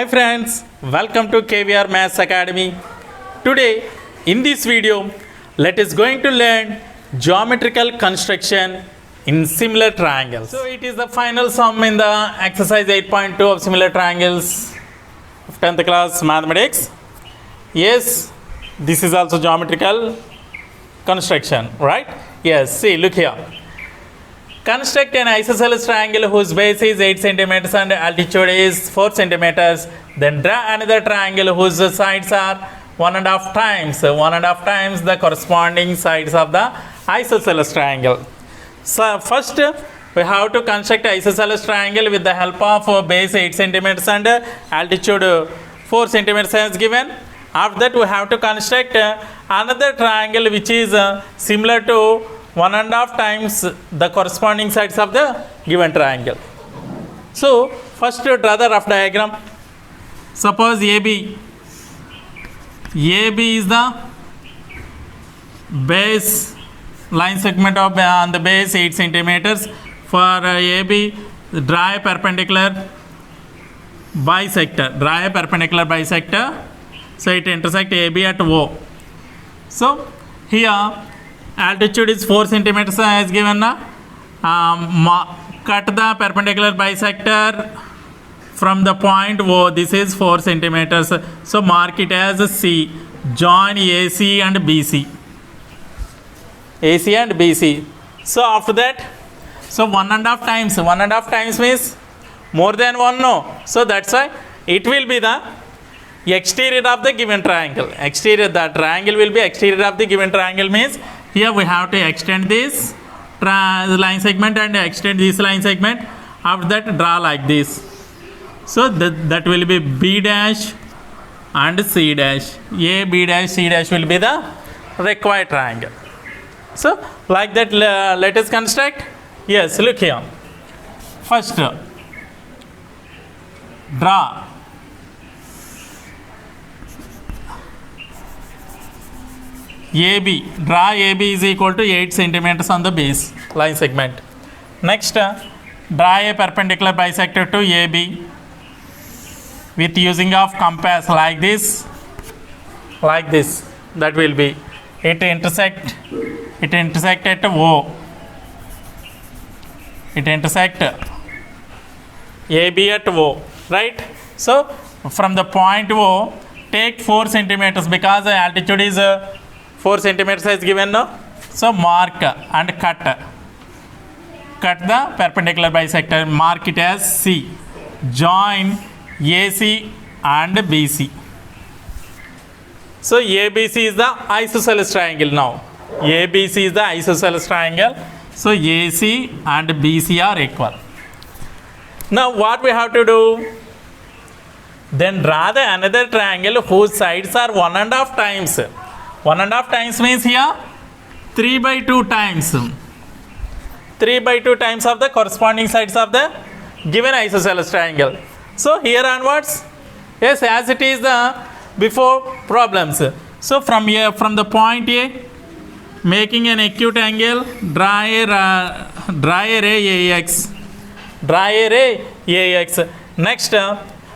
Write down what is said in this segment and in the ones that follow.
friends, welcome to KVR Maths Academy. Today in this video, let us going to learn geometrical construction in similar triangles. So it is the final sum in the exercise 8.2 of similar triangles of 10th class mathematics. Yes, this is also geometrical construction, right? Yes, see, look here. Construct an isosceles triangle whose base is 8 centimeters and altitude is 4 centimeters. Then draw another triangle whose sides are 1.5 times the corresponding sides of the isosceles triangle. So first we have to construct isosceles triangle with the help of base 8 centimeters and altitude 4 centimeters as given. After that we have to construct another triangle which is similar to 1.5 times the corresponding sides of the given triangle. So first draw the rough diagram. Suppose AB is the base line segment of on the base 8 centimeters. For AB, draw a perpendicular bisector. So it intersects AB at O. So here altitude is 4 centimeters as given. Cut the perpendicular bisector from the point O. This is 4 centimeters. So mark it as C. Join AC and BC. So after that, so 1.5 times means more than 1, no. So that's why it will be the exterior of the given triangle. The triangle will be exterior of the given triangle means here we have to extend this line segment and extend this line segment. After that draw like this. So that will be B dash and C dash. A, B dash, C dash will be the required triangle. So like that let us construct. Yes, look here. First draw AB. Draw AB is equal to 8 centimeters on the base line segment. Next, draw a perpendicular bisector to AB with using of compass like this. That will be it intersect at O. It intersect AB at O, right? So from the point O, take 4 centimeters because the altitude is 4 centimeters is given, no? So mark and cut the perpendicular bisector. Mark it as C. Join AC and BC. So ABC is the isosceles triangle now. ABC is the isosceles triangle. So AC and BC are equal. Now what we have to do? Then draw the another triangle whose sides are 1.5 times. 1.5 times means here 3/2 times. 3/2 times of the corresponding sides of the given isosceles triangle. So here onwards, yes, as it is the before problems. So from here, from the point A, making an acute angle, draw a ray AX. Next,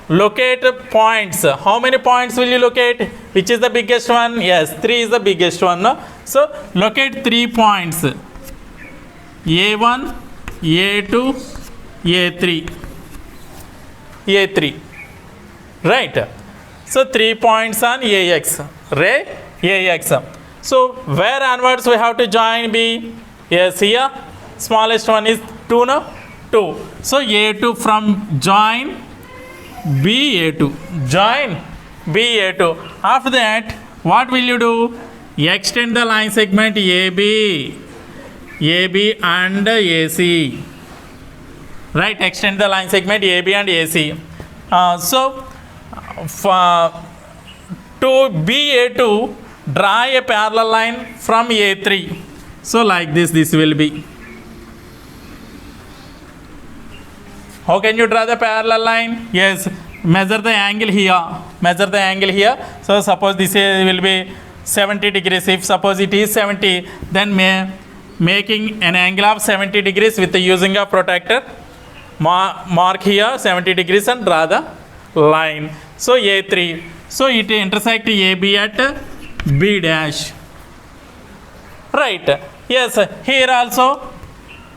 locate points. How many points will you locate? Which is the biggest one? Yes, 3 is the biggest one. No? So locate 3 points. A1, A2, A3. Right. So 3 points on AX. Ray AX. So where onwards we have to join B? Yes, here smallest one is 2, no? 2. So A2 from join BA2. After that, what will you do? Extend the line segment AB and AC. Right, extend the line segment AB and AC. So to BA2, draw a parallel line from A3. So like this will be. How can you draw the parallel line? Yes, measure the angle here. So suppose this will be 70 degrees. If suppose it is 70, then making an angle of 70 degrees with the using a protractor. Mark here 70 degrees and draw the line. So A3. So it intersect AB at B dash. Right. Yes. Here also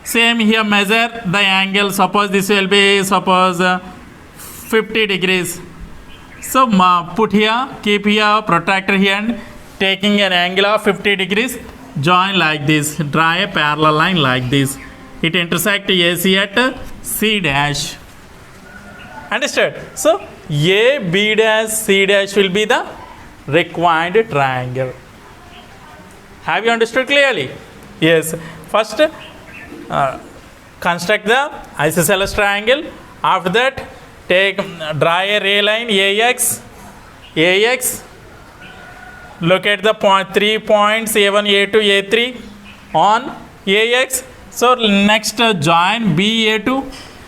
same. Here measure the angle. Suppose this will be 50 degrees. So put here, keep here protractor here and taking an angle of 50 degrees. Join like this. Draw a parallel line like this. It intersect AC at C dash. Understood? So A, B dash, C dash will be the required triangle. Have you understood clearly? Yes. First, construct the isosceles triangle. After that, draw a ray line AX. Locate the 3 points A1, A2, A3 on AX. So next join BA2.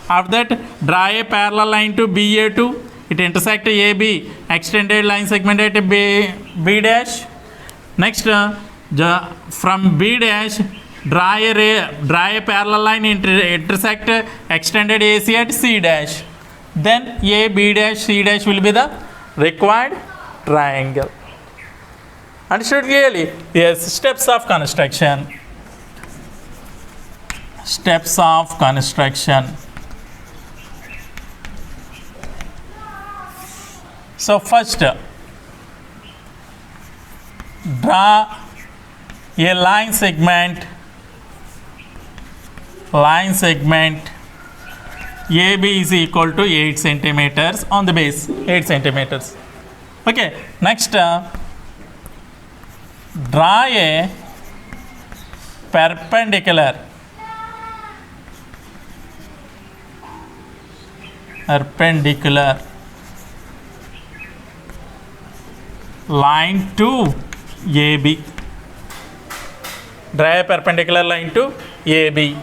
After that, draw a parallel line to BA2. It intersect AB. Extended line segment at B dash. Next, from B dash, draw a parallel line intersect extended AC at C dash. Then A, B dash, C dash will be the required triangle. Understood clearly? Yes. Steps of construction. Steps of construction. So first, draw a line segment AB is equal to 8 centimeters on the base, 8 centimeters. Okay. Next, draw a perpendicular line to AB. Draw a perpendicular line to AB.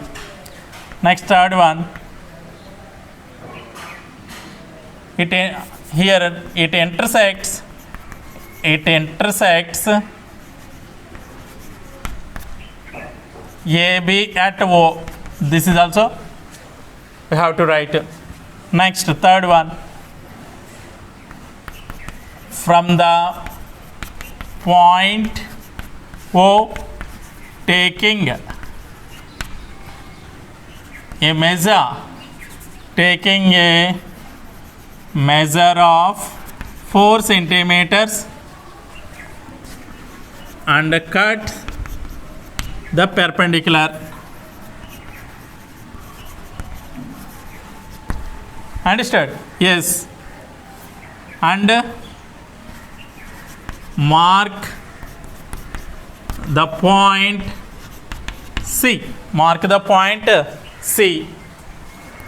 Next, third one. It intersects AB at O. This is also we have to write. Next, third one. From the point O, taking a measure of 4 centimeters and cut the perpendicular. Understood? Yes. And mark the point C.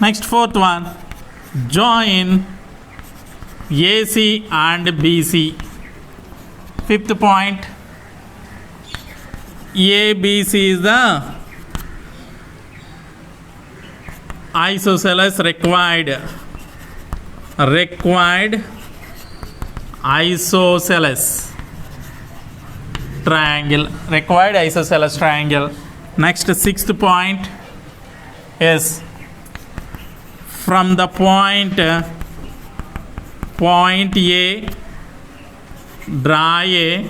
Next, fourth one. Join AC and BC. Fifth point. ABC is the isosceles required isosceles triangle. Next, sixth point is from the point A, draw a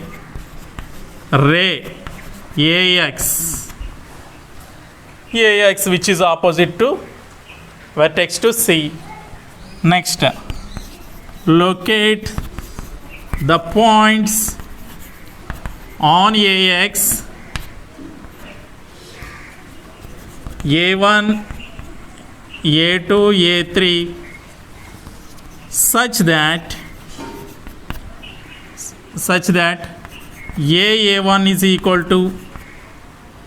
ray AX which is opposite to vertex to C. Next, locate the points on AX A1, A2, A3 such that A1 is equal to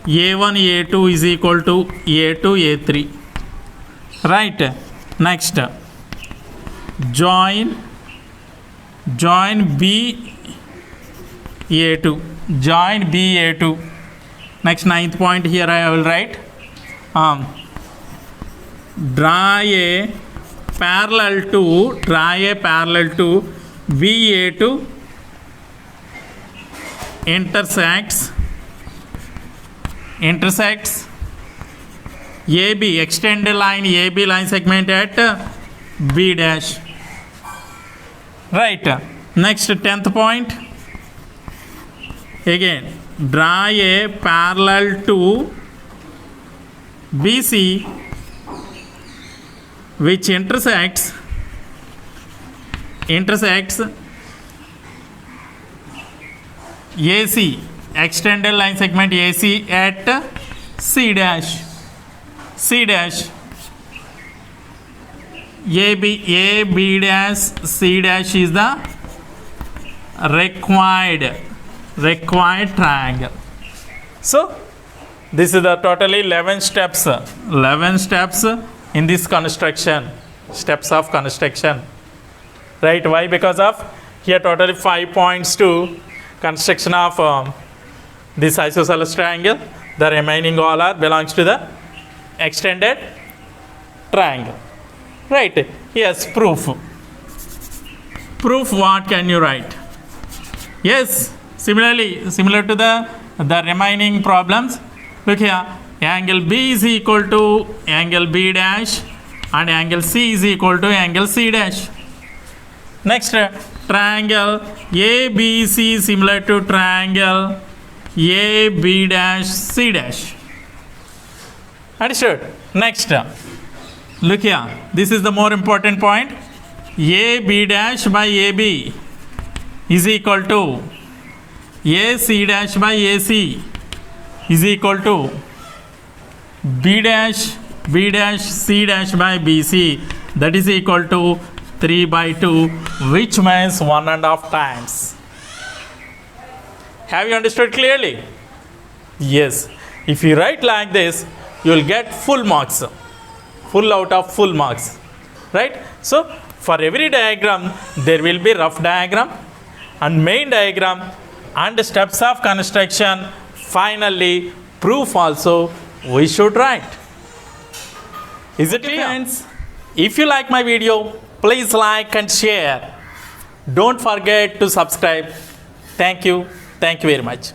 A1, A2 is equal to A2, A3. Right. Next, join B A2. Next, ninth point here I will write. Draw a parallel to BA2 intersects AB, extend line AB line segment at B dash. Right. Next, 10th point. Again, draw a parallel to BC which intersects AC, extended line segment AC at C dash. AB dash C dash is the required triangle. So this is the totally 11 steps in this construction, steps of construction, right? Why? Because of here totally 5 points to construction of this isosceles triangle. The remaining all are belongs to the extended triangle, right? Yes, proof. What can you write? Yes, similar to the remaining problems. Look here, angle B is equal to angle B dash and angle C is equal to angle C dash. Next, triangle ABC similar to triangle AB dash C dash. Understood? Next, look here, this is the more important point. AB dash by AB is equal to AC dash by AC is equal to B dash C dash by BC, that is equal to 3/2, which means 1.5 times. Have you understood clearly? Yes. If you write like this, you will get full marks, full out of full marks, right? So for every diagram there will be rough diagram and main diagram and steps of construction. Finally, proof also we should write. Is it clear? Friends, if you like my video, please like and share. Don't forget to subscribe. Thank you very much.